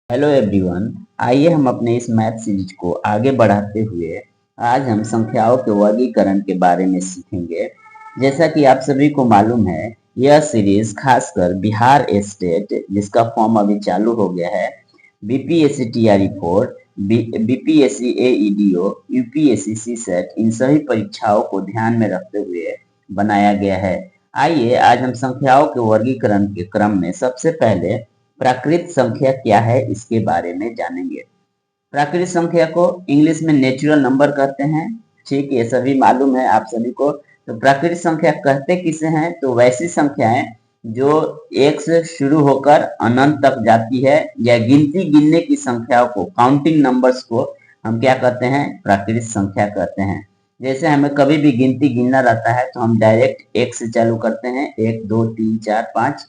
Hello everyone. आइए हम अपने इस मैथ सीरीज को आगे बढ़ाते हुए आज हम संख्याओं के वर्गीकरण के बारे में सीखेंगे। जैसा कि आप सभी को मालूम है, यह सीरीज खासकर बिहार स्टेट, जिसका फॉर्म अभी चालू हो गया है, BPSC TRE 4, BPSC AEDO, UPSC CSAT, इन सभी परीक्षाओं को ध्यान में रखते हुए बनाया गया है। आइए आज हम संख्याओं के वर्गीकरण के क्रम में सबसे पहले प्राकृत संख्या क्या है इसके बारे में जानेंगे। प्राकृत संख्या को इंग्लिश में नेचुरल नंबर कहते हैं। ठीक, ये सभी मालूम है आप सभी को। तो प्राकृत संख्या कहते किसे हैं? तो वैसी संख्याएं जो एक से शुरू होकर अनंत तक जाती है, या गिनती गिनने की संख्याओं को, काउंटिंग नंबर्स को हम क्या कहते हैं? प्राकृत संख्या कहते हैं। जैसे हमें कभी भी गिनती गिनना रहता है तो हम डायरेक्ट एक से चालू करते हैं, 1 2 3 4 5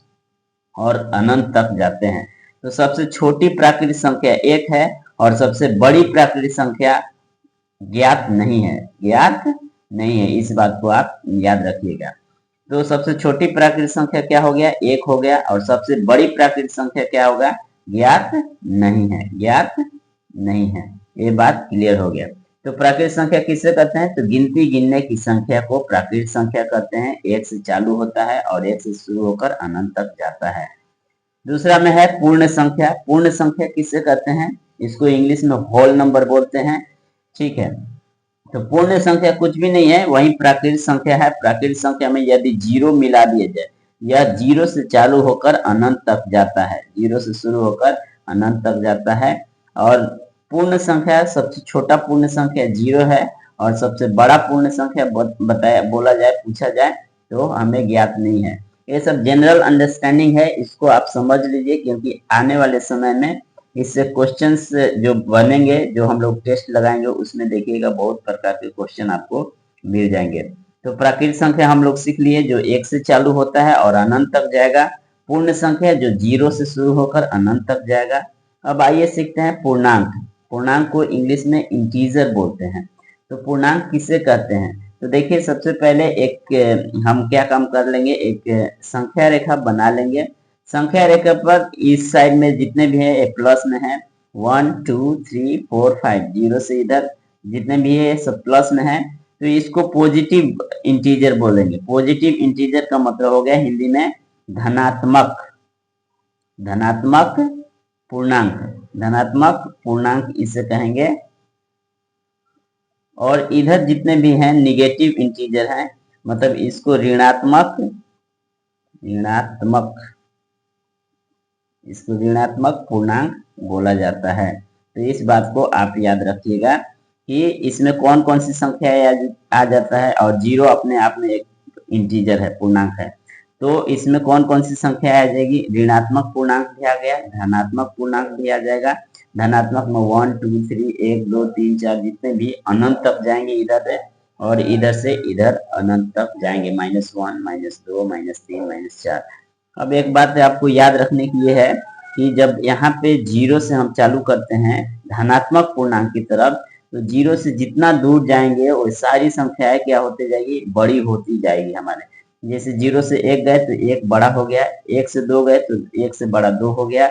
और अनंत तक जाते हैं। तो सबसे छोटी प्राकृत संख्या एक है और सबसे बड़ी प्राकृत संख्या ज्ञात नहीं है। ज्ञात नहीं है, इस बात को आप याद रखिएगा। तो सबसे छोटी प्राकृत संख्या क्या हो गया? एक हो गया। और सबसे बड़ी प्राकृत संख्या क्या होगा? ज्ञात नहीं है। ज्ञात नहीं है, ये बात क्लियर हो गया। तो प्राकृत संख्या किसे कहते हैं? तो गिनती गिनने की संख्या को प्राकृत संख्या कहते हैं। एक से चालू होता है और एक से शुरू होकर अनंत तक जाता है। दूसरा में है पूर्ण संख्या। पूर्ण संख्या किसे कहते हैं? इसको इंग्लिश में होल नंबर बोलते हैं। ठीक है, तो पूर्ण संख्या कुछ भी नहीं है, वही प्राकृत संख्या है। प्राकृत संख्या में यदि जीरो मिला दिया जाए, यह जीरो से चालू होकर अनंत तक जाता है। जीरो से शुरू होकर अनंत तक जाता है। और पूर्ण संख्या, सबसे छोटा पूर्ण संख्या जीरो है और सबसे बड़ा पूर्ण संख्या बताया, बोला जाए, पूछा जाए तो हमें ज्ञात नहीं है। ये सब जनरल अंडरस्टैंडिंग है, इसको आप समझ लीजिए, क्योंकि आने वाले समय में इससे क्वेश्चंस जो बनेंगे, जो हम लोग टेस्ट लगाएंगे, उसमें देखिएगा बहुत प्रकार के क्वेश्चन आपको मिल जाएंगे। तो प्राकृत संख्या हम लोग सीख लिए, जो एक से चालू होता है और अनंत तक जाएगा। पूर्ण संख्या जो जीरो से शुरू होकर अनंत तक जाएगा। अब आइए सीखते हैं पूर्णांक। पूर्णांक को इंग्लिश में इंटीजर बोलते हैं। तो पूर्णांक किसे कहते हैं? तो देखिए, सबसे पहले एक हम क्या काम कर लेंगे, एक संख्या रेखा बना लेंगे। संख्या रेखा पर इस साइड में जितने भी है प्लस में है, 1 2 3 4 5, जीरो से इधर जितने भी है सब प्लस में है। तो इसको पॉजिटिव इंटीजर बोलेंगे। पॉजिटिव इंटीजर का मतलब हो गया हिंदी में धनात्मक। धनात्मक पूर्णांक, धनात्मक पूर्णांक इसे कहेंगे। और इधर जितने भी हैं निगेटिव इंटीजर हैं, मतलब इसको ऋणात्मक, ऋणात्मक, इसको ऋणात्मक पूर्णांक बोला जाता है। तो इस बात को आप याद रखिएगा कि इसमें कौन कौन सी संख्या आ जाता है। और जीरो अपने आप में एक इंटीजर है, पूर्णांक है। तो इसमें कौन कौन सी संख्या आ जाएगी? ऋणात्मक पूर्णांक भी आ गया, धनात्मक पूर्णांक भी आ जाएगा। धनात्मक में 1 2 3 1 2 3 4 जितने भी अनंत तक जाएंगे इधर से, और इधर से इधर अनंत तक जाएंगे, -1 -2 -3 -4। अब एक बात आपको याद रखने की ये है कि जब यहाँ पे जीरो से हम चालू करते हैं धनात्मक पूर्णांक की तरफ, तो जीरो से जितना दूर जाएंगे वो सारी संख्याएं क्या होती जाएगी? बड़ी होती जाएगी हमारे। जैसे जीरो से एक गए तो एक बड़ा हो गया, एक से दो गए तो एक से बड़ा दो हो गया,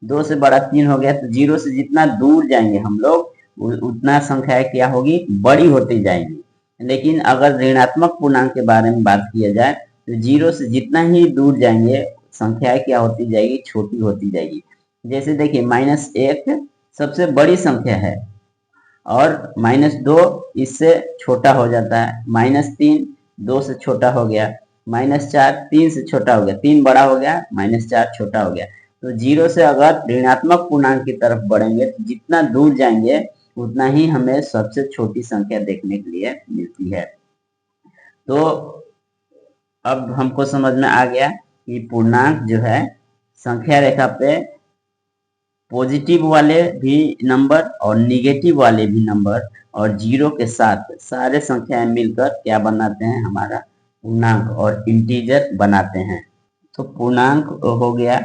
दो से बड़ा तीन हो गया। तो जीरो से जितना दूर जाएंगे हम लोग, उतना संख्याएं क्या होगी? बड़ी होती जाएंगी। लेकिन अगर ऋणात्मक पूर्णांक के बारे में बात किया जाए तो जीरो से जितना ही दूर जाएंगे संख्याएं क्या होती जाएगी? छोटी होती जाएगी। जैसे देखिए, -1 सबसे बड़ी संख्या है और -2 इससे छोटा हो जाता है, -3 2 से छोटा हो गया, -4 3 से छोटा हो गया, 3 बड़ा हो गया, -4 छोटा हो गया। तो जीरो से अगर ऋणात्मक पूर्णांक की तरफ बढ़ेंगे तो जितना दूर जाएंगे उतना ही हमें सबसे छोटी संख्या देखने के लिए मिलती है। तो अब हमको समझ में आ गया कि पूर्णांक जो है संख्या रेखा पे पॉजिटिव वाले भी नंबर और निगेटिव वाले भी नंबर और जीरो के साथ सारे संख्याएं मिलकर क्या बनाते हैं? हमारा पूर्णांक और इंटीजर बनाते हैं। तो पूर्णांक हो गया।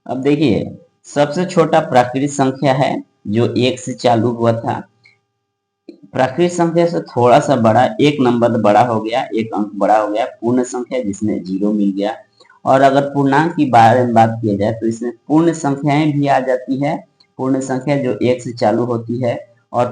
अब देखिए, सबसे छोटा प्राकृत संख्या है जो एक से चालू हुआ था। प्राकृत संख्या से थोड़ा सा बड़ा, एक नंबर बड़ा हो गया, एक अंक बड़ा हो गया, पूर्ण संख्या जिसमें जीरो मिल गया। और अगर पूर्णांक की बारे में बात किया जाए तो इसमें पूर्ण संख्याएं भी आ जाती है। पूर्ण संख्या जो 1 से चालू होती है, और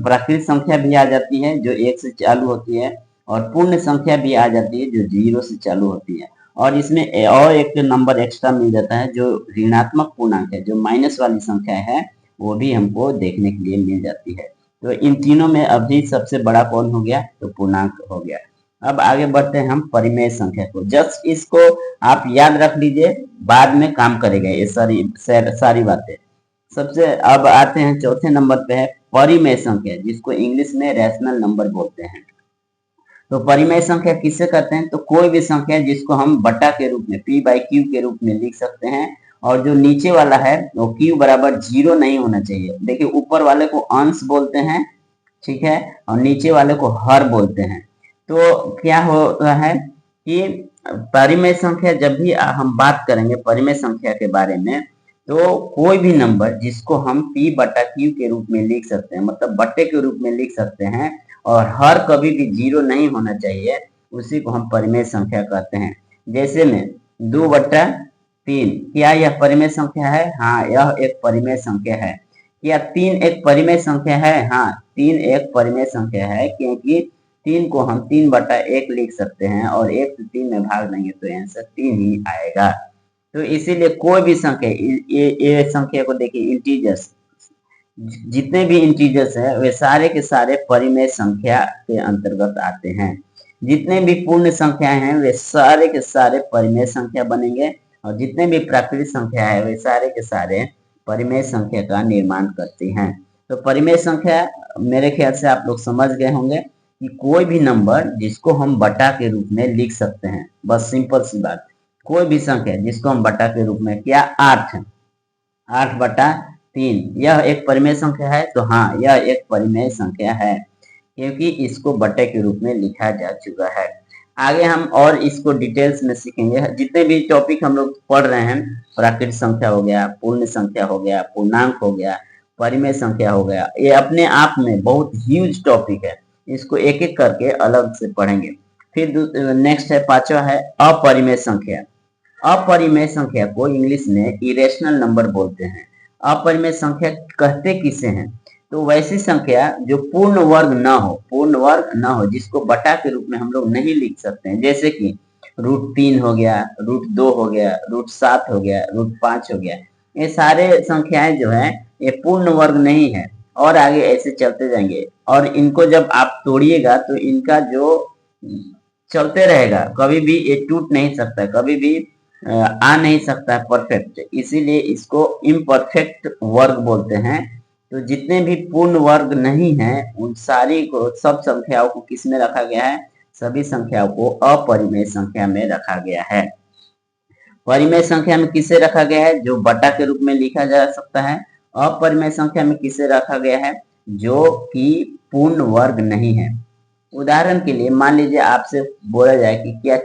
प्राकृत संख्या भी आ जाती है जो 1 से चालू होती है, और पूर्ण संख्या भी आ जाती है जो 0 से चालू होती है। और इसमें और एक नंबर एक्स्ट्रा मिल जाता है जो ऋणात्मक पूर्णांक है, जो माइनस वाली संख्या है, वो भी हमको देखने के लिए मिल जाती है। तो इन तीनों में अभी सबसे बड़ा कौन हो गया? तो पूर्णांक हो गया। अब आगे बढ़ते हैं हम परिमेय संख्या को। जस्ट इसको आप याद रख लीजिए, बाद में काम करेगा ये सारी बातें। सबसे अब आते हैं चौथे नंबर पे है परिमेय संख्या, जिसको इंग्लिश में रैशनल नंबर बोलते हैं। तो परिमेय संख्या किससे कहते हैं? तो कोई भी संख्या जिसको हम बटा के रूप में p/q के रूप में लिख सकते हैं, और जो नीचे वाला है वो q बराबर 0 नहीं होना चाहिए। देखिए, ऊपर वाले को अंश बोलते हैं, ठीक है, और नीचे वाले को हर बोलते हैं। तो क्या होता है कि परिमेय संख्या, जब भी हम बात करेंगे परिमेय संख्या के बारे में, तो कोई भी नंबर जिसको हम p/q के रूप में लिख सकते हैं, मतलब बट्टे के रूप में लिख सकते हैं, और हर कभी भी 0 नहीं होना चाहिए, उसी को हम परिमेय संख्या कहते हैं। जैसे में 2/3, क्या यह परिमेय संख्या है? हाँ, यह एक परिमेय संख्या है। क्या 3 एक परिमेय संख्या है? हाँ, 3 एक परिमेय संख्या है, क्योंकि 3 को हम 3/1 लिख सकते हैं, और 1 से 3 में भाग देंगे तो आंसर 3 ही आएगा। तो इसीलिए कोई भी संख्या, ये संख्या को देखिए, इंटीजर्स, जितने भी इंटीजर्स है वे सारे के सारे परिमेय संख्या के अंतर्गत आते हैं। जितने भी पूर्ण संख्याएं हैं वे सारे के सारे परिमेय संख्या बनेंगे, और जितने भी प्राकृतिक संख्या है वे सारे के सारे परिमेय संख्या का निर्माण करती हैं। तो परिमेय संख्या मेरे ख्याल से आप लोग समझ गए होंगे कि कोई भी नंबर जिसको हम बटा के रूप में लिख सकते हैं, बस सिंपल सी बात। कोई भी संख्या जिसको हम बटा के रूप में, क्या 8/3 यह एक परिमेय संख्या है? तो हाँ, यह एक परिमेय संख्या है, क्योंकि इसको बटे के रूप में लिखा जा चुका है। आगे हम और इसको डिटेल्स में सीखेंगे। जितने भी टॉपिक हम लोग पढ़ रहे हैं, प्राकृतिक संख्या हो गया, पूर्ण संख्या हो गया, पूर्णांक हो गया, परिमेय संख्या हो गया, ये अपने आप में बहुत ह्यूज टॉपिक है। इसको एक एक करके अलग से पढ़ेंगे। फिर नेक्स्ट है, पांचवा है अपरिमेय संख्या। अपरिमेय संख्या को इंग्लिश में इरेशनल नंबर बोलते हैं। अपरिमेय संख्या कहते किसे हैं? तो वैसी संख्या जो पूर्ण वर्ग न हो, जिसको बटा के रूप में हम लोग नहीं लिख सकते हैं। जैसे कि √3 हो गया, √2 हो गया, √7 हो गया, √5 हो गया। ये सारे संख्याएं जो है ये पूर्ण वर्ग नहीं है, और आगे ऐसे चलते जाएंगे। और इनको जब आप तोड़िएगा तो इनका जो चलते रहेगा, कभी भी ये टूट नहीं सकता, कभी भी आ नहीं सकता परफेक्ट, इसीलिए इसको इम्परफेक्ट वर्ग बोलते हैं। तो जितने भी पूर्ण वर्ग नहीं है उन सारी को, सब संख्याओं को किस में रखा गया है? सभी संख्याओं को अपरिमेय संख्या में रखा गया है। परिमेय संख्या में किसे रखा गया है? जो बटा के रूप में लिखा जा सकता है। अपरिमेय संख्या में किसे रखा गया है? जो कि पूर्ण वर्ग नहीं है। उदाहरण के लिए मान लीजिए आपसे बोला जाए कि क्या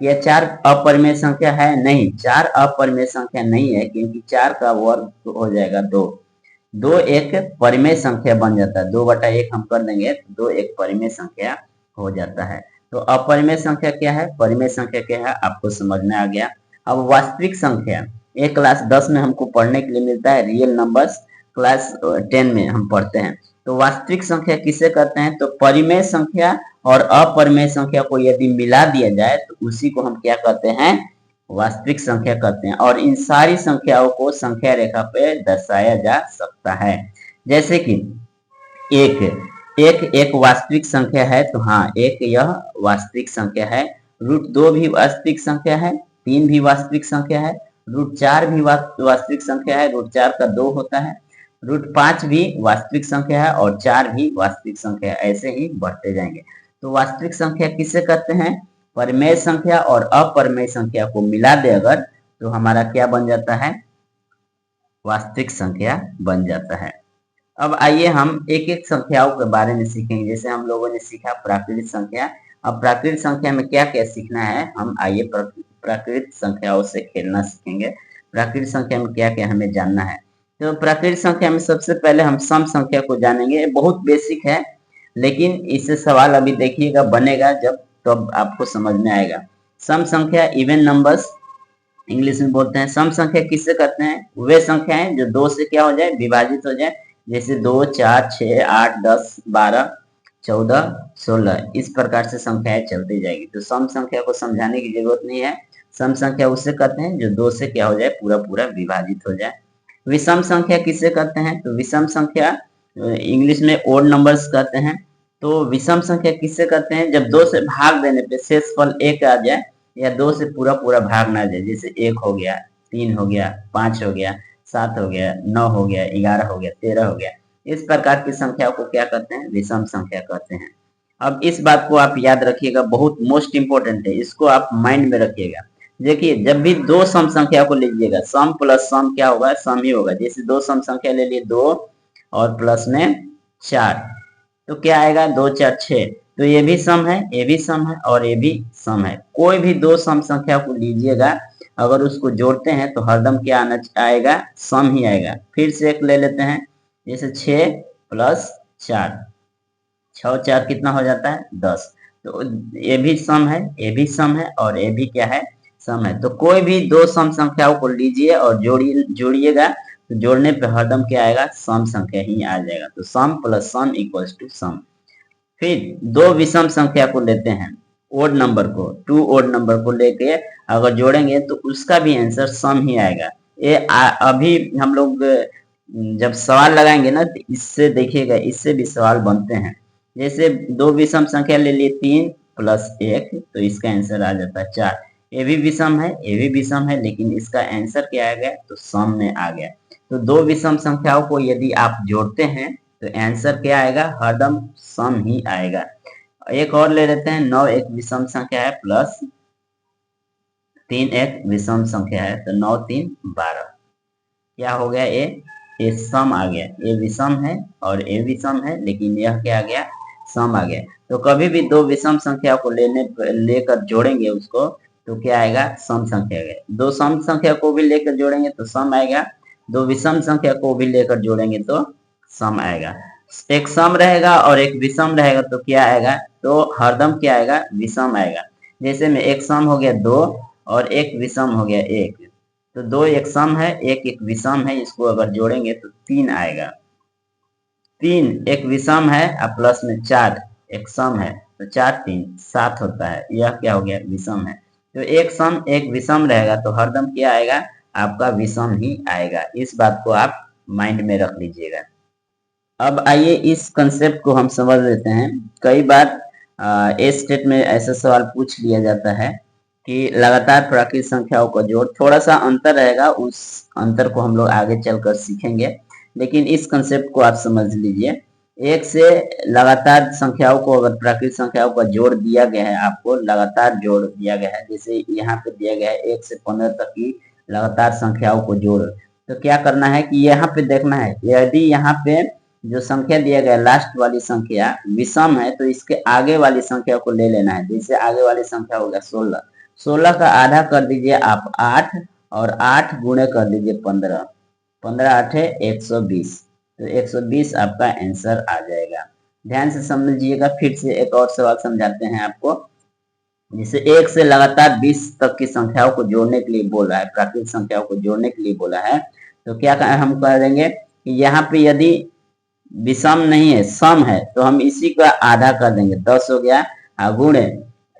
4 अपरिमेय संख्या है? नहीं, 4 अपरिमेय संख्या नहीं है, क्योंकि 4 का वर्ग हो जाएगा 2 एक परिमेय संख्या बन जाता है। 2/1 हम कर देंगे तो 2 एक परिमेय संख्या हो जाता है। तो अपरिमेय संख्या क्या है, परिमेय संख्या क्या है, आपको समझ में आ गया। अब वास्तविक संख्या, एक क्लास 10 में हमको पढ़ने के लिए मिलता है, रियल नंबर्स क्लास 10 में हम पढ़ते हैं। तो वास्तविक संख्या किसे कहते हैं? तो परिमेय संख्या और अपरिमेय संख्या को यदि मिला दिया जाए तो उसी को हम क्या कहते हैं? वास्तविक संख्या कहते हैं। और इन सारी संख्याओं को संख्या रेखा पे दर्शाया जा सकता है। जैसे कि एक वास्तविक संख्या है, तो हाँ, एक यह वास्तविक संख्या है। √2 भी वास्तविक संख्या है, 3 भी वास्तविक संख्या है, √4 भी वास्तविक संख्या है, √4 का 2 होता है, √5 भी वास्तविक संख्या है, और 4 भी वास्तविक संख्या है। ऐसे ही बढ़ते जाएंगे। तो वास्तविक संख्या किसे कहते हैं? परिमेय संख्या और अपरिमेय संख्या को मिला दे अगर, तो हमारा क्या बन जाता है? वास्तविक संख्या बन जाता है। अब आइए हम एक एक संख्याओं के बारे में सीखेंगे। जैसे हम लोगों ने सीखा प्राकृतिक संख्या, अब प्राकृतिक संख्या में क्या क्या सीखना है, हम आइए प्राकृतिक संख्याओं से खेलना सीखेंगे। प्राकृतिक संख्या में क्या क्या हमें जानना है। तो प्राकृतिक संख्या में सबसे पहले हम सम संख्या को जानेंगे। बहुत बेसिक है, लेकिन इससे सवाल अभी देखिएगा बनेगा जब, तब आपको समझ में आएगा। सम संख्या इवन नंबर्स इंग्लिश में बोलते हैं। सम संख्या किससे कहते हैं? वे संख्याएं जो दो से क्या हो जाए, विभाजित हो जाए। जैसे 2, 4, 6, 8, 10, 12, 14, 16 इस प्रकार से संख्याएं चलती जाएगी। तो सम संख्या को समझाने की जरूरत नहीं है। सम संख्या उससे कहते हैं जो दो से क्या हो जाए, पूरा पूरा विभाजित हो जाए। विषम संख्या किससे कहते हैं? तो विषम संख्या इंग्लिश में ओड नंबर्स कहते हैं। तो विषम संख्या किससे कहते हैं? जब दो से भाग देने पे शेषफल एक आ जाए या दो से पूरा पूरा भाग ना जाए। जैसे 1 हो गया, 3 हो गया, 5 हो गया, 7 हो गया, 9 हो गया, 11 हो गया, 13 हो गया। इस प्रकार की संख्या को क्या कहते हैं? विषम संख्या कहते हैं। अब इस बात को आप याद रखिएगा, बहुत मोस्ट इंपोर्टेंट है, इसको आप माइंड में रखिएगा। देखिए, जब भी दो सम संख्या को लीजिएगा, सम प्लस सम क्या होगा? सम ही होगा। जैसे दो सम संख्या ले लिए 2 और प्लस में 4, तो क्या आएगा? 2, 4, 6। तो ये भी सम है, ये भी सम है और ये भी सम है। कोई भी दो सम संख्या को लीजिएगा, अगर उसको जोड़ते हैं तो हरदम क्या आएगा? सम ही आएगा। फिर से एक ले लेते हैं, जैसे 6 प्लस 4, 6 4 कितना हो जाता है? 10। तो ये भी सम है, ये भी सम है और ये भी क्या है? सम है। तो कोई भी दो सम संख्याओं को लीजिए और जोड़िएगा, तो जोड़ने पे हरदम क्या आएगा? सम संख्या ही आ जाएगा। तो सम plus some equals to some. फिर दो विषम संख्या को लेते हैं, ओड नंबर को, टू ओड नंबर को लेके अगर जोड़ेंगे तो उसका भी आंसर सम ही आएगा। अभी हम लोग जब सवाल लगाएंगे ना, तो इससे देखिएगा, इससे भी सवाल बनते हैं। जैसे दो विषम संख्या ले लिए, 3 प्लस 1, तो इसका आंसर आ जाता है 4। ये भी विषम है, ये भी विषम है, लेकिन इसका आंसर क्या आ गया? तो सम में आ गया। तो दो विषम संख्याओं को यदि आप जोड़ते हैं तो आंसर क्या आएगा? हरदम सम ही आएगा। एक और ले लेते हैं, 9 एक विषम संख्या है प्लस 3 एक विषम संख्या है, तो 9 3 12। क्या हो गया? ये सम आ गया। ये विषम है और ये विषम है, लेकिन यह क्या आ गया? सम आ गया। तो कभी भी दो विषम संख्या को लेकर जोड़ेंगे उसको, तो क्या आएगा? सम संख्या आएगा। दो सम संख्या को भी लेकर जोड़ेंगे तो सम आएगा, दो विषम संख्या को भी लेकर जोड़ेंगे तो सम आएगा। एक सम रहेगा और एक विषम रहेगा तो क्या आएगा? तो हरदम क्या आएगा? विषम आएगा। जैसे में एक सम हो गया 2 और एक विषम हो गया 1, तो 2 एक सम है, एक विषम है, इसको अगर जोड़ेंगे तो 3 आएगा। 3 एक विषम है और प्लस में 4 एक सम है, तो 4 3 7 होता है। यह क्या हो गया? विषम है। तो एक सम एक विषम रहेगा तो हरदम क्या आएगा? आपका विषम ही आएगा। इस बात को आप माइंड में रख लीजिएगा। अब आइए इस कंसेप्ट को हम समझ लेते हैं। कई बार ए स्टेट में ऐसा सवाल पूछ लिया जाता है कि लगातार प्राकृतिक संख्याओं का जोड़, थोड़ा सा अंतर रहेगा, उस अंतर को हम लोग आगे चलकर सीखेंगे, लेकिन इस कंसेप्ट को आप समझ लीजिए। एक से लगातार संख्याओं को, अगर प्राकृतिक संख्याओं का जोड़ दिया गया है, आपको लगातार जोड़ दिया गया है, जैसे यहाँ पे दिया गया है 1 से 15 तक की लगातार संख्याओं को जोड़, तो क्या करना है कि यहाँ पे देखना है, यदि यहाँ पे जो संख्या दिया गया लास्ट वाली संख्या विषम है तो इसके आगे वाली संख्या को ले लेना है। जैसे आगे वाली संख्या हो गया 16, 16 का आधा कर दीजिए आप 8 और 8 गुणे कर दीजिए 15, 15 8 120, तो 120 आपका आंसर आ जाएगा। ध्यान से समझिएगा। फिर से एक और सवाल समझाते हैं आपको। जैसे 1 से लगातार 20 तक की संख्याओं को जोड़ने के लिए बोला है, प्राकृतिक संख्याओं को जोड़ने के लिए बोला है, तो क्या हम करेंगे कि यहाँ पे यदि विषम नहीं है, सम है, तो हम इसी का आधा कर देंगे, 10 हो गया, गुणे,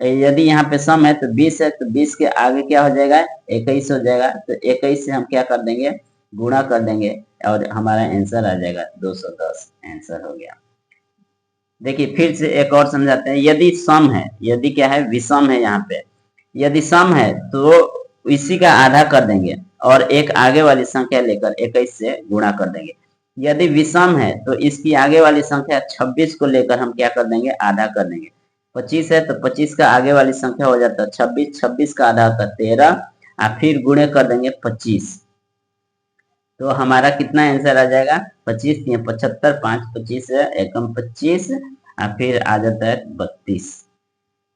यदि यहाँ पे सम है तो 20 है, तो 20 के आगे क्या हो जाएगा? 21 हो जाएगा। तो 21 से हम क्या कर देंगे? गुणा कर देंगे और हमारा आंसर आ जाएगा 210। आंसर हो गया। देखिए फिर से एक और समझाते हैं। यदि सम है, यदि क्या है? विषम है, यहाँ पे यदि सम है तो इसी का आधा कर देंगे और एक आगे वाली संख्या लेकर 21 से गुणा कर देंगे। यदि विषम है तो इसकी आगे वाली संख्या 26 को लेकर हम क्या कर देंगे? आधा कर देंगे। 25 है तो 25 का आगे वाली संख्या हो जाता है 26, 26 का आधा होता है 13, और फिर गुणे कर देंगे 25, तो हमारा कितना आंसर आ जाएगा? 25 3 75, 5 25 है, एकम 25, और फिर आ जाता है 32,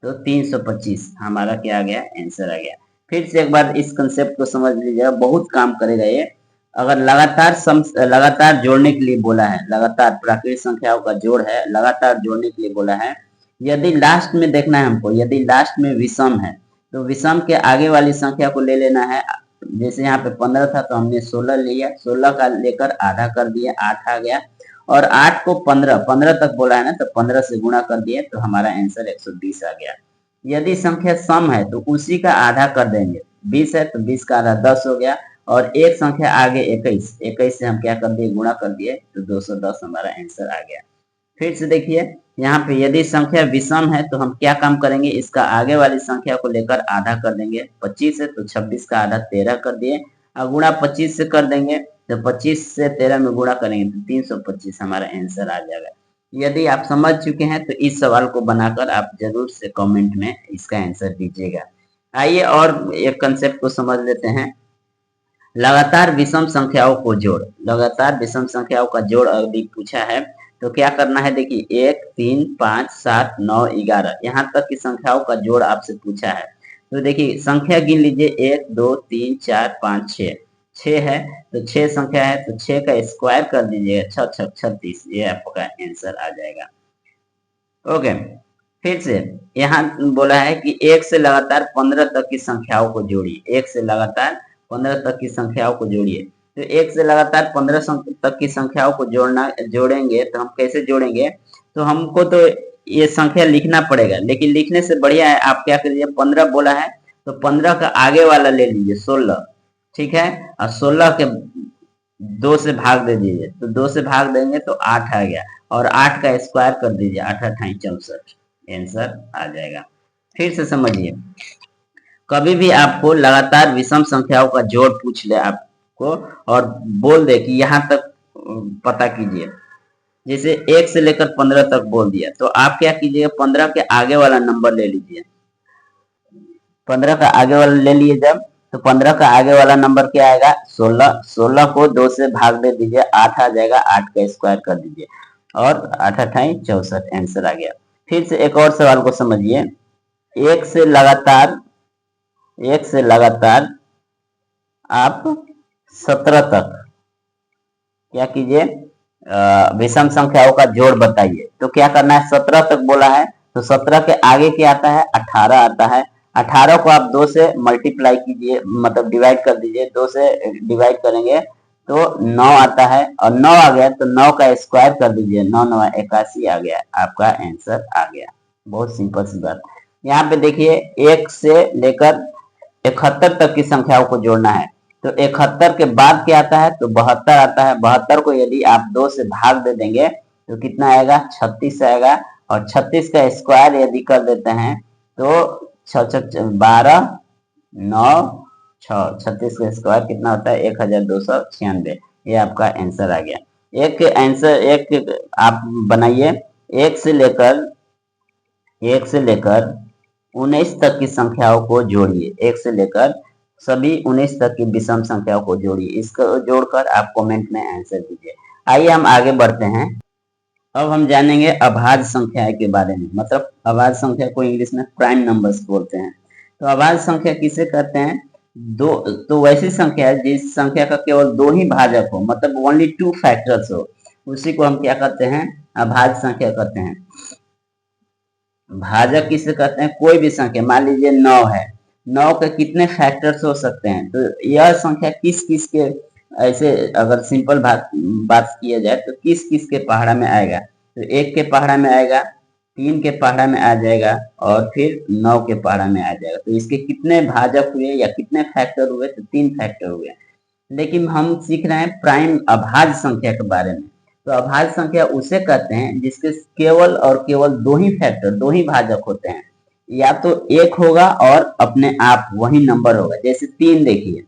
तो 325 हमारा क्या आ गया? आंसर आ गया। फिर से एक बार इस कंसेप्ट को समझ लीजिएगा, बहुत काम करेगा ये। अगर लगातार जोड़ने के लिए बोला है, लगातार प्राकृतिक संख्याओं का जोड़ है, लगातार जोड़ने के लिए बोला है, यदि लास्ट में देखना है हमको, यदि लास्ट में विषम है तो विषम के आगे वाली संख्या को ले लेना है। जैसे यहाँ पे 15 था तो हमने 16 लिया, 16 का लेकर आधा कर दिया, 8 आ गया। और 8 को 15 तक बोला है ना, तो 15 से गुणा कर दिए तो हमारा आंसर 120 आ गया। यदि संख्या सम है तो उसी का आधा कर देंगे। 20 है तो 20 का आधा 10 हो गया, और एक संख्या आगे 21, 21 से हम क्या कर दिए, गुणा कर दिए, तो 210 हमारा आंसर आ गया। फिर से देखिए, यहाँ पे यदि संख्या विषम है तो हम क्या काम करेंगे, इसका आगे वाली संख्या को लेकर आधा कर देंगे। 25 है तो 26 का आधा 13 कर दिए, और गुणा 25 से कर देंगे, तो 25 से 13 में गुणा करेंगे तो 325 हमारा आंसर आ जाएगा। यदि आप समझ चुके हैं तो इस सवाल को बनाकर आप जरूर से कमेंट में इसका आंसर दीजिएगा। आइए और एक कंसेप्ट को समझ लेते हैं। लगातार विषम संख्याओं को जोड़, लगातार विषम संख्याओं का जोड़ अभी पूछा है, तो क्या करना है, देखिए 1, 3, 5, 7, 9, 11 यहाँ तक की संख्याओं का जोड़ आपसे पूछा है। तो देखिए संख्या गिन लीजिए, 1, 2, 3, 4, 5, 6, 6 है तो 6 संख्या है तो 6 का स्क्वायर कर दीजिए, 6 6 36, ये आपका आंसर आ जाएगा। ओके, फिर से यहाँ बोला है कि 1 से लगातार 15 तक की संख्याओं को जोड़िए, 1 से लगातार 15 तक की संख्याओं को जोड़िए। तो 1 से लगातार 15 तक की संख्याओं को जोड़ेंगे तो हम कैसे जोड़ेंगे, तो हमको तो ये संख्या लिखना पड़ेगा, लेकिन लिखने से बढ़िया है आप क्या करिए, 15 बोला है तो 15 का आगे वाला ले लीजिए 16, ठीक है, और 16 के 2 से भाग दे दीजिए, तो 2 से भाग देंगे तो 8 आ गया, और 8 का स्क्वायर कर दीजिए, 8 8 64, आंसर आ जाएगा। फिर से समझिए, कभी भी आपको लगातार विषम संख्याओं का जोड़ पूछ ले आपको और बोल दे कि यहाँ तक पता कीजिए, जैसे 1 से लेकर 15 तक बोल दिया, तो आप क्या कीजिएगा, 15 के आगे वाला नंबर ले लीजिए। 15 का आगे वाला ले लिए जब, तो 15 का आगे वाला नंबर क्या आएगा, 16, 16 को 2 से भाग दे दीजिए, 8 आ जाएगा, 8 का स्क्वायर कर दीजिए, और 8 8 64, आंसर आ गया। फिर से एक और सवाल को समझिए, एक से लगातार आप 17 तक क्या कीजिए, विषम संख्याओं का जोड़ बताइए। तो क्या करना है, 17 तक बोला है तो 17 के आगे क्या आता है, 18 आता है। 18 को आप 2 से मल्टीप्लाई कीजिए, मतलब डिवाइड कर दीजिए, 2 से डिवाइड करेंगे तो 9 आता है, और 9 आ गया तो 9 का स्क्वायर कर दीजिए, 9 9 81 आ गया, आपका आंसर आ गया। बहुत सिंपल सी बात। यहाँ पे देखिए 1 से लेकर 71 तक की संख्याओं को जोड़ना है, तो 71 के बाद क्या आता है, तो 72 आता है। 72 को यदि आप 2 से भाग दे देंगे तो कितना आएगा, 36 आएगा, और 36 का स्क्वायर यदि कर देते हैं तो 12 9 6, 36 का स्क्वायर कितना होता है, 1296, ये आपका आंसर आ गया। एक आप बनाइए, 1 से लेकर 19 तक की संख्याओं को जोड़िए, 1 से लेकर सभी 19 तक की विषम संख्याओं को जोड़िए, इसको जोड़कर आप कमेंट में आंसर दीजिए। आइए हम आगे बढ़ते हैं। अब हम जानेंगे अभाज्य संख्या के बारे में, मतलब अभाज्य संख्या को इंग्लिश में प्राइम नंबर्स बोलते हैं। तो अभाज्य संख्या किसे कहते हैं, दो तो वैसी संख्या है जिस संख्या का केवल 2 ही भाजक हो, मतलब ओनली 2 फैक्टर्स हो, उसी को हम क्या कहते हैं, अभाज्य संख्या कहते हैं। भाजक किसे कहते हैं, कोई भी संख्या, मान लीजिए 9 है, 9 के कितने फैक्टर्स हो सकते हैं, तो यह संख्या किस किस के, ऐसे अगर सिंपल बात किया जाए तो किस किस के पहाड़ा में आएगा, तो 1 के पहाड़ा में आएगा, 3 के पहाड़ा में आ जाएगा, और फिर 9 के पहाड़ा में आ जाएगा। तो इसके कितने भाजक हुए या कितने फैक्टर हुए, तो 3 फैक्टर हुए। लेकिन हम सीख रहे हैं प्राइम अभाज्य संख्या के बारे में। तो अभाज्य संख्या उसे कहते हैं जिसके केवल और केवल 2 ही फैक्टर, 2 ही भाजक होते हैं, या तो 1 होगा और अपने आप वही नंबर होगा। जैसे 3 देखिए,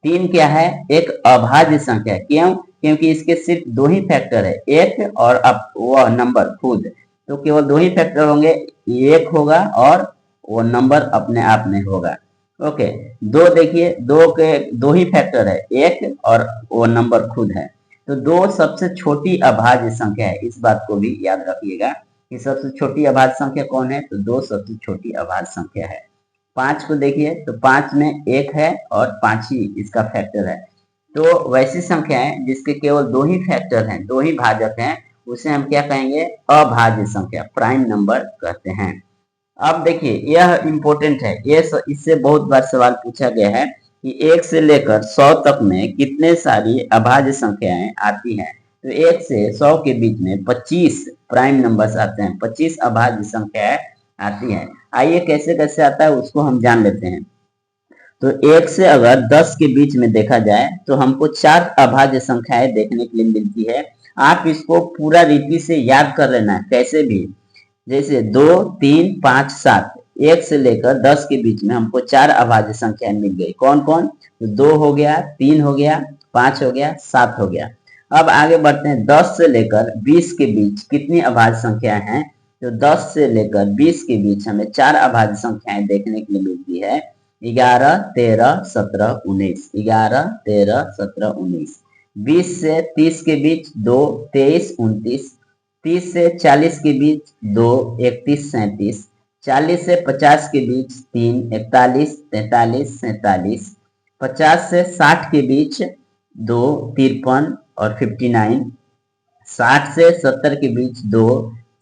3 क्या है, एक अभाज्य संख्या, क्यों, क्योंकि इसके सिर्फ 2 ही फैक्टर है, 1 और अब वह नंबर खुद, तो केवल 2 ही फैक्टर होंगे, 1 होगा और वो नंबर अपने आप में होगा। ओके, 2 देखिए, 2 के 2 ही फैक्टर है, 1 और वो नंबर खुद है, तो 2 सबसे छोटी अभाज्य संख्या है। इस बात को भी याद रखिएगा कि सबसे छोटी अभाज्य संख्या कौन है, तो 2 सबसे छोटी अभाज्य संख्या है। 5 को देखिए, तो 5 में 1 है और 5 ही इसका फैक्टर है। तो वैसी संख्या है जिसके केवल 2 ही फैक्टर हैं, 2 ही भाजक हैं, उसे हम क्या कहेंगे, अभाज्य संख्या, प्राइम नंबर कहते हैं। अब देखिए यह इम्पोर्टेंट है, इससे बहुत बार सवाल पूछा गया है कि 1 से लेकर 100 तक में कितने सारी अभाज्य संख्याएं आती हैं। तो 1 से 100 के बीच में 25 प्राइम नंबर्स आते हैं, 25 अभाज्य संख्याएं आती हैं। आइए कैसे कैसे आता है उसको हम जान लेते हैं। तो 1 से अगर 10 के बीच में देखा जाए तो हमको 4 अभाज्य संख्याएं देखने के लिए मिलती है। आप इसको पूरा रीति से याद कर लेना है कैसे भी, जैसे 2, 3, 5, 7, 1 से लेकर 10 के बीच में हमको 4 अभाज्य संख्याएं मिल गई। कौन कौन? तो 2 हो गया, 3 हो गया, 5 हो गया, 7 हो गया। अब आगे बढ़ते हैं, 10 से लेकर 20 के बीच कितनी अभाज्य संख्याएं हैं? तो 10 से लेकर 20 के बीच हमें 4 अभाज्य संख्याएं देखने के लिए मिलती है। 11, 13, 17, 19, 11, 13, 17, 19। 20 से 30 के बीच 2, 23, 29। 30 से 40 के बीच 2, 31, 37। 40 से 50 के बीच 3, 41, 43, 47। 50 से 60 के बीच 2, 53 और 59। 60 से 70 के बीच 2,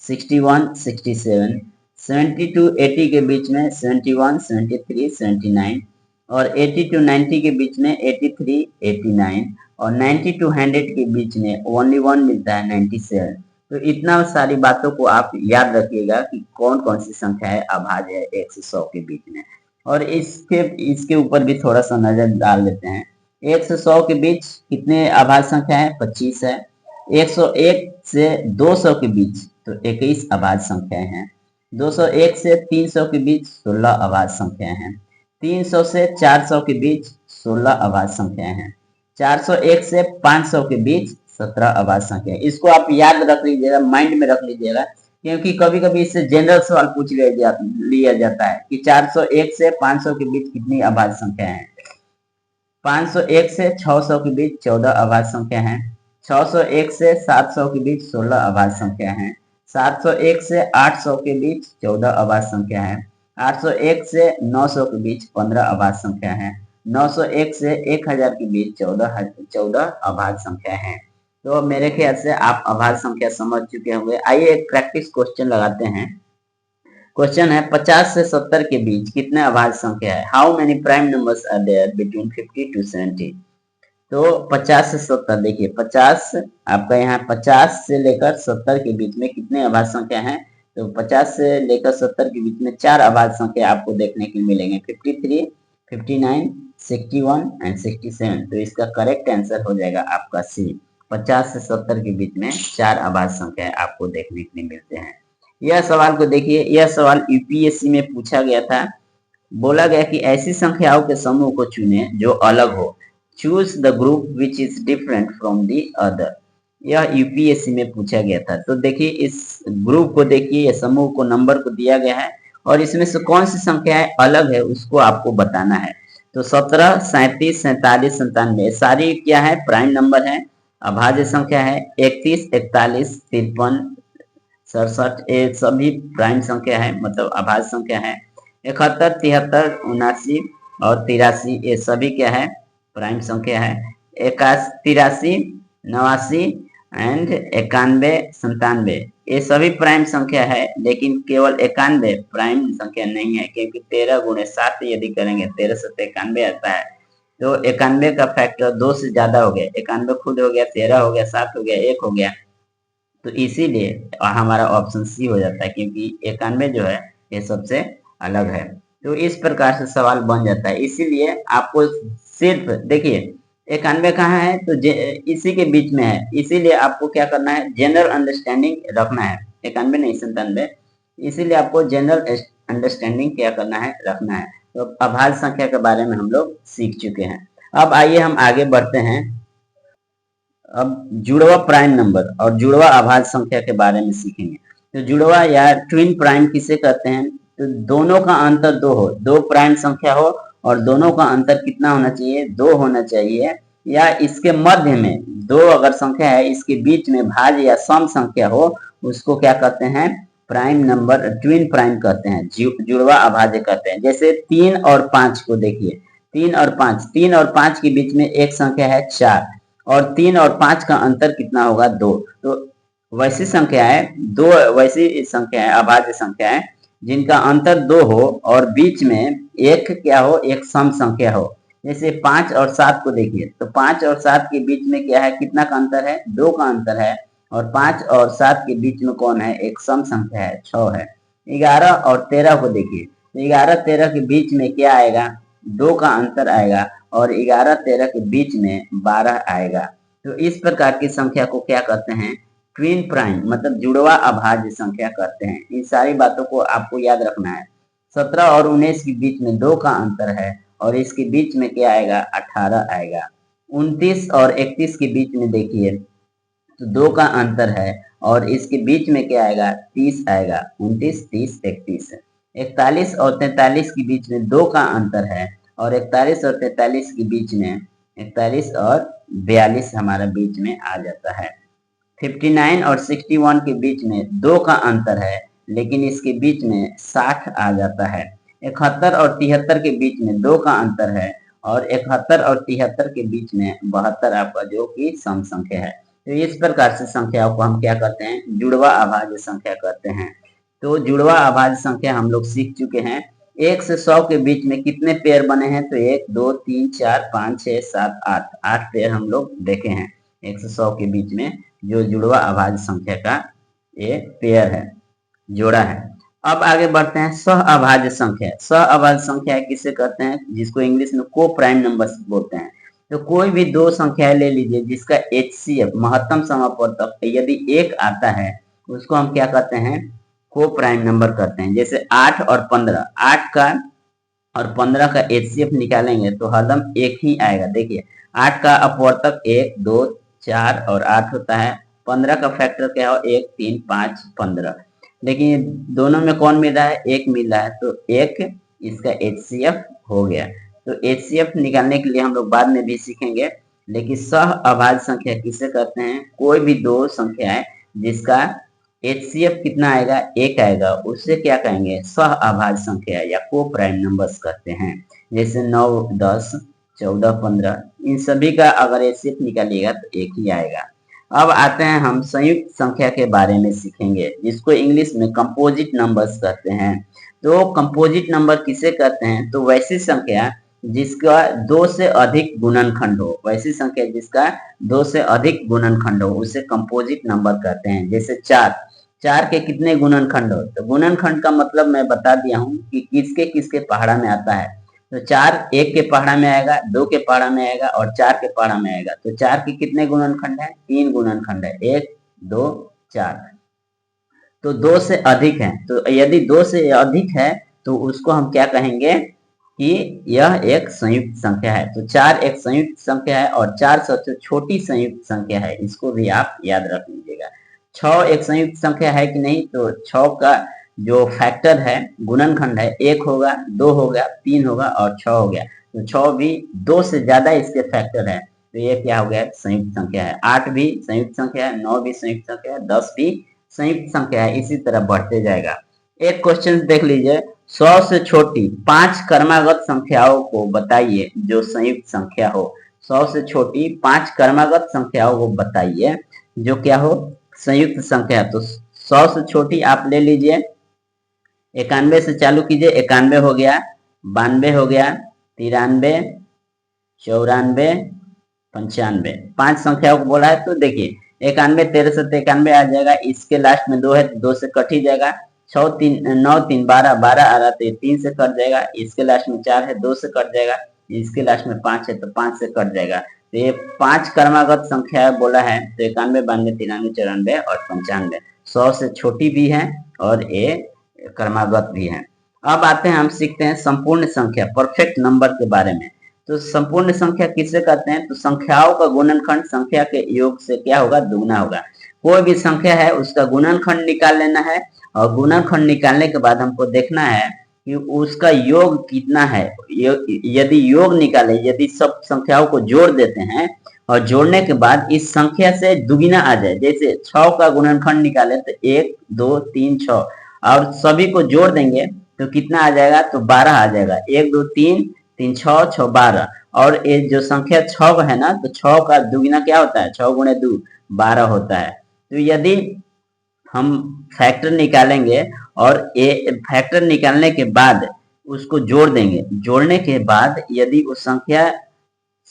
61, 67। 70 टू 80 के बीच में 71, 73, 79 और 80 टू 90 के बीच में 83, 89 और 90 टू 100 के बीच में ओनली 1 मिलता है, 97। तो इतना सारी बातों को आप याद रखिएगा कि कौन कौन सी संख्याएं अभाज्य है 1 से 100 के बीच में। और इसके इसके ऊपर भी थोड़ा सा नजर डाल लेते हैं। 1 से 100 के बीच कितने अभाज्य संख्या है? 25 है। 101 से 200 के बीच तो 21 अभाज्य संख्याएं हैं। 201 से 300 के बीच 16 अभाज्य संख्याएं हैं। 300 से 400 के बीच 16 अभाज्य संख्याएं हैं। 401 से 500 के बीच 17 अभाज्य संख्याएं। इसको आप याद रख लीजिएगा, माइंड में रख लीजिएगा, क्योंकि कभी कभी इससे जनरल सवाल पूछ लिया जाता है कि 401 से 500 के बीच कितनी अभाज्य संख्याएं हैं। 501 से 600 के बीच 14 अभाज्य संख्या है। 601 से 700 के बीच 16 अभाज्य संख्या है। 701 से 800 के बीच 14 अभाज्य संख्या है। 801 से 900 के बीच 15 अभाज्य संख्या है। 901 से 1000 के बीच 14 अभाज्य संख्या है। तो मेरे ख्याल से आप अभाज्य संख्या समझ चुके होंगे। आइए एक प्रैक्टिस क्वेश्चन लगाते हैं। क्वेश्चन है 50 से 70 के बीच कितने अभाज्य संख्या है? How many prime numbers are there between 50 to 70? तो 50 से 70, देखिए 50 आपका यहाँ 50 से लेकर 70 के बीच में कितने अभाज्य संख्या हैं? तो 50 से लेकर 70 के बीच में 4 अभाज्य संख्या आपको देखने के लिए मिलेंगे, 53, 59, 61 एंड 67। तो इसका करेक्ट आंसर हो जाएगा आपका सी। 50 से 70 के बीच में 4 अभाज्य संख्या आपको देखने के लिए मिलते हैं। यह सवाल को देखिए, यह सवाल यूपीएससी में पूछा गया था। बोला गया कि ऐसी संख्याओं के समूह को चुने जो अलग हो। Choose the group which is different from the other. यह यूपीएससी में पूछा गया था। तो देखिए इस ग्रुप को देखिए, यह समूह को नंबर को दिया गया है और इसमें से कौन सी संख्याएं अलग है उसको आपको बताना है। तो 17, 37, 47, 97 सारी क्या है? प्राइम नंबर है, अभाज्य संख्या है। 31, 41, 53, 67 ये सभी प्राइम संख्या है, मतलब अभाज्य संख्या है। 71, 73, 79 और 83 ये सभी क्या है? प्राइम संख्या है। 83, 89 एंड 91, 97 ये सभी प्राइम संख्या है, लेकिन केवल 91 प्राइम संख्या नहीं है, क्योंकि 13 गुणे 7 यदि करेंगे 13 से 91 आता है। तो 91 का फैक्टर 2 से ज्यादा हो गया, 91 खुद हो गया, 13 हो गया, 7 हो गया, 1 हो गया। तो इसीलिए हमारा ऑप्शन सी हो जाता है, क्योंकि 91 जो है ये सबसे अलग है। तो इस प्रकार से सवाल बन जाता है। इसीलिए आपको सिर्फ देखिए 91 कहाँ है? तो इसी के बीच में है, इसीलिए आपको क्या करना है? जनरल अंडरस्टैंडिंग रखना है। 91 नहीं, 97। इसीलिए आपको जनरल अंडरस्टैंडिंग क्या करना है? रखना है। तो अभाज्य संख्या के बारे में हम लोग सीख चुके हैं। अब आइए हम आगे बढ़ते हैं। अब जुड़वा प्राइम नंबर और जुड़वा अभाज्य संख्या के बारे में सीखेंगे। तो जुड़वा या ट्विन प्राइम किसे कहते हैं? तो दोनों का अंतर 2 हो, 2 प्राइम संख्या हो और दोनों का अंतर कितना होना चाहिए? 2 होना चाहिए, या इसके मध्य में 2 अगर संख्या है, इसके बीच में भाज्य या सम संख्या हो, उसको क्या कहते हैं? प्राइम नंबर, ट्विन प्राइम कहते हैं, जुड़वा अभाज्य कहते हैं। जैसे 3 और 5 को देखिए, 3 और 5 के बीच में एक संख्या है 4 और 3 और 5 का अंतर कितना होगा? 2। तो वैसी संख्या है, 2 वैसी संख्या है, अभाज्य संख्या है जिनका अंतर 2 हो और बीच में एक क्या हो, एक सम संख्या हो। जैसे 5 और 7 को देखिए, तो 5 और 7 के बीच में क्या है, कितना का अंतर है, 2 का अंतर है। और 5 और 7 के बीच में कौन है, एक सम संख्या है, 6 है। 11 और 13 को देखिए, तो 11-13 के बीच में क्या आएगा, 2 का अंतर आएगा और 11-13 के बीच में 12 आएगा। तो इस प्रकार की संख्या को क्या कहते हैं, ट्विन प्राइम, मतलब जुड़वा अभाज्य संख्या कहते हैं। इन सारी बातों को आपको याद रखना है। 17 और 19 के बीच में 2 का अंतर है और इसके बीच में क्या आएगा, 18 आएगा। 29 और 31 के बीच में देखिए, तो 2 का अंतर है और इसके बीच में क्या आएगा, 30 आएगा। 29, 30, 31। 41 और 43 के बीच में 2 का अंतर है और 41 और 43 के बीच में 41 और 42 हमारा बीच में आ जाता है। 59 और 61 के बीच में 2 का अंतर है, लेकिन इसके बीच में 60 आ जाता है। 71 और 73 के बीच में 2 का अंतर है और 71 और 73 के बीच में 72 आपका जो कि सम संख्या है। तो इस प्रकार से संख्याओं को हम क्या करते हैं, जुड़वा अभाज्य संख्या कहते हैं। तो जुड़वा अभाज्य संख्या हम लोग सीख चुके हैं। 1 से 100 के बीच में कितने पेयर बने हैं, तो 1, 2, 3, 4, 5, 6, 7, 8, 8 पेयर हम लोग देखे हैं 1 से 100 के बीच में जो जुड़वा अभाज्य संख्या का ये पेयर है, जोड़ा है। अब आगे बढ़ते हैं सह अभाज्य संख्या। सह अभाज्य संख्या किसे कहते हैं, जिसको इंग्लिश में को प्राइम नंबर्स बोलते हैं। तो कोई भी दो संख्याएं ले लीजिए जिसका HCF महत्तम समापवर्तक यदि 1 आता है, उसको हम क्या कहते हैं, को प्राइम नंबर कहते हैं। जैसे 8 और 15, 8 का और 15 का HCF निकालेंगे तो हरदम 1 ही आएगा। देखिए 8 का अपवर्तक 1, 2, 4 और 8 होता है। 15 का फैक्टर क्या हो, 1, 3, 5, 15। लेकिन दोनों में कौन मिल रहा है, 1 मिल रहा है, तो 1 इसका HCF हो गया। तो HCF निकालने के लिए हम लोग बाद में भी सीखेंगे। लेकिन सह अभाज्य संख्या किसे कहते हैं, कोई भी दो संख्याएं जिसका HCF कितना आएगा, 1 आएगा, उससे क्या कहेंगे, सह अभाज्य संख्या या को प्राइम नंबर्स कहते हैं। जैसे 9, 10, 14, 15, इन सभी का अगर HCF निकालिएगा तो 1 ही आएगा। अब आते हैं हम संयुक्त संख्या के बारे में सीखेंगे, जिसको इंग्लिश में कंपोजिट नंबर्स कहते हैं। तो कंपोजिट नंबर किसे कहते हैं, तो वैसी संख्या जिसका 2 से अधिक गुणनखंड हो, वैसी संख्या जिसका 2 से अधिक गुणनखंड हो उसे कंपोजिट नंबर कहते हैं। जैसे 4, 4 के कितने गुणनखंड हो, तो गुणनखंड का मतलब मैं बता दिया हूं कि किसके किसके पहाड़ा में आता है। तो 4 1 के पहाड़ा में आएगा, 2 के पहाड़ा में आएगा और 4 के पहाड़ा में आएगा। तो 4 के कितने गुणनखंड है, 3 गुणनखंड है, 1, 2, 4। तो 2 से अधिक है, तो यदि 2 से अधिक है तो उसको हम क्या कहेंगे कि यह एक संयुक्त संख्या है। तो 4 एक संयुक्त संख्या है और 4 सबसे छोटी संयुक्त संख्या है, इसको भी आप याद रख लीजिएगा। 6 एक संयुक्त संख्या है कि नहीं, तो 6 का जो फैक्टर है, गुणनखंड है, 1 होगा, 2 होगा, 3 होगा और 6 हो गया। तो 6 भी 2 से ज्यादा इसके फैक्टर है, तो ये क्या हो गया, संयुक्त संख्या है। 8 भी संयुक्त संख्या है, 9 भी संयुक्त संख्या है, 10 भी संयुक्त संख्या है, इसी तरह बढ़ते जाएगा। एक क्वेश्चन देख लीजिए, 100 से छोटी 5 क्रमागत संख्याओं को बताइए जो संयुक्त संख्या हो। 100 से छोटी 5 क्रमागत संख्याओं को बताइए जो क्या हो, संयुक्त संख्या। तो 100 से छोटी आप ले लीजिए, 91 से चालू कीजिए, 91 हो गया, 92 हो गया, 93, 94, 95, 5 संख्याओं को बोला है। तो देखिए 91, 13 से 91 आ जाएगा, इसके लास्ट में 2 है तो 2 से कट ही जाएगा। 6, 3, 9, 3, 12, 12 आ रहा तो 3 से कट जाएगा, इसके लास्ट में 4 है 2 से कट जाएगा, इसके लास्ट में 5 है तो 5 से कट जाएगा। तो ये 5 क्रमागत संख्या बोला है, तो 91, 92, 93, 94 और 95 100 से छोटी भी है और ये क्रमागत भी है। अब आते हैं, हम सीखते हैं संपूर्ण संख्या, परफेक्ट नंबर के बारे में। तो संपूर्ण संख्या किसे कहते हैं, तो संख्याओं का गुणनखंड संख्या के योग से क्या होगा, दुगना होगा। कोई भी संख्या है उसका गुणनखंड निकाल लेना है और गुणनखंड निकालने के बाद हमको देखना है कि उसका योग कितना है। यदि योग निकाले, यदि सब संख्याओं को जोड़ देते हैं और जोड़ने के बाद इस संख्या से दुगुना आ जाए, जैसे 6 का गुणनखंड निकाले तो 1, 2, 3, 6 और सभी को जोड़ देंगे तो कितना आ जाएगा, तो 12 आ जाएगा। 1, 2, 3, 3, 6, 6, 12। और ये जो संख्या 6 है ना, तो 6 का दुगुना क्या होता है, 6 गुणे 2 12 होता है। तो यदि हम फैक्टर निकालेंगे और फैक्टर निकालने के बाद उसको जोड़ देंगे। जोड़ने के बाद यदि उस संख्या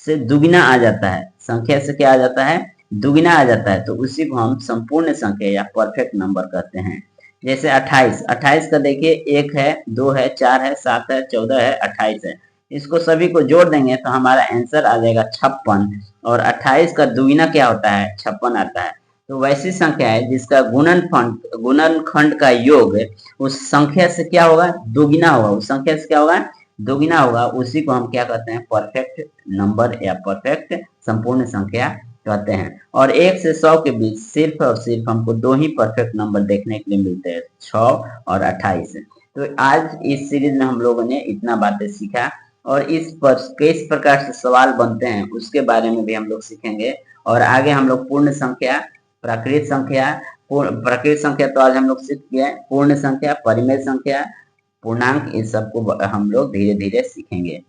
से दुगना आ जाता है, संख्या से क्या आ जाता है, दुगना आ जाता है, तो उसी को हम संपूर्ण संख्या या परफेक्ट नंबर कहते हैं। जैसे 28, 28 का देखिए 1 है, 2 है, 4 है, 7 है, 14 है, 28 है। इसको सभी को जोड़ देंगे तो हमारा आंसर आ जाएगा 56, और 28 का दुगना क्या होता है, 56 आता है। तो वैसी संख्या है जिसका गुणनखंड का योग उस संख्या से क्या होगा, दोगुना होगा, उस संख्या से क्या होगा, दोगुना होगा, उसी को हम क्या कहते हैं, परफेक्ट नंबर या परफेक्ट संपूर्ण संख्या कहते हैं। और 1 से 100 के बीच सिर्फ और सिर्फ हमको दो ही परफेक्ट नंबर देखने के लिए मिलते हैं, 6 और 28। तो आज इस सीरीज में हम लोगों ने इतना बातें सीखा, और इस पर किस प्रकार से सवाल बनते हैं उसके बारे में भी हम लोग सीखेंगे। और आगे हम लोग पूर्ण संख्या, प्राकृत संख्या, प्राकृत संख्या तो आज हम लोग सीख गए, पूर्ण संख्या, परिमेय संख्या, पूर्णांक, इस सब को हम लोग धीरे धीरे सीखेंगे।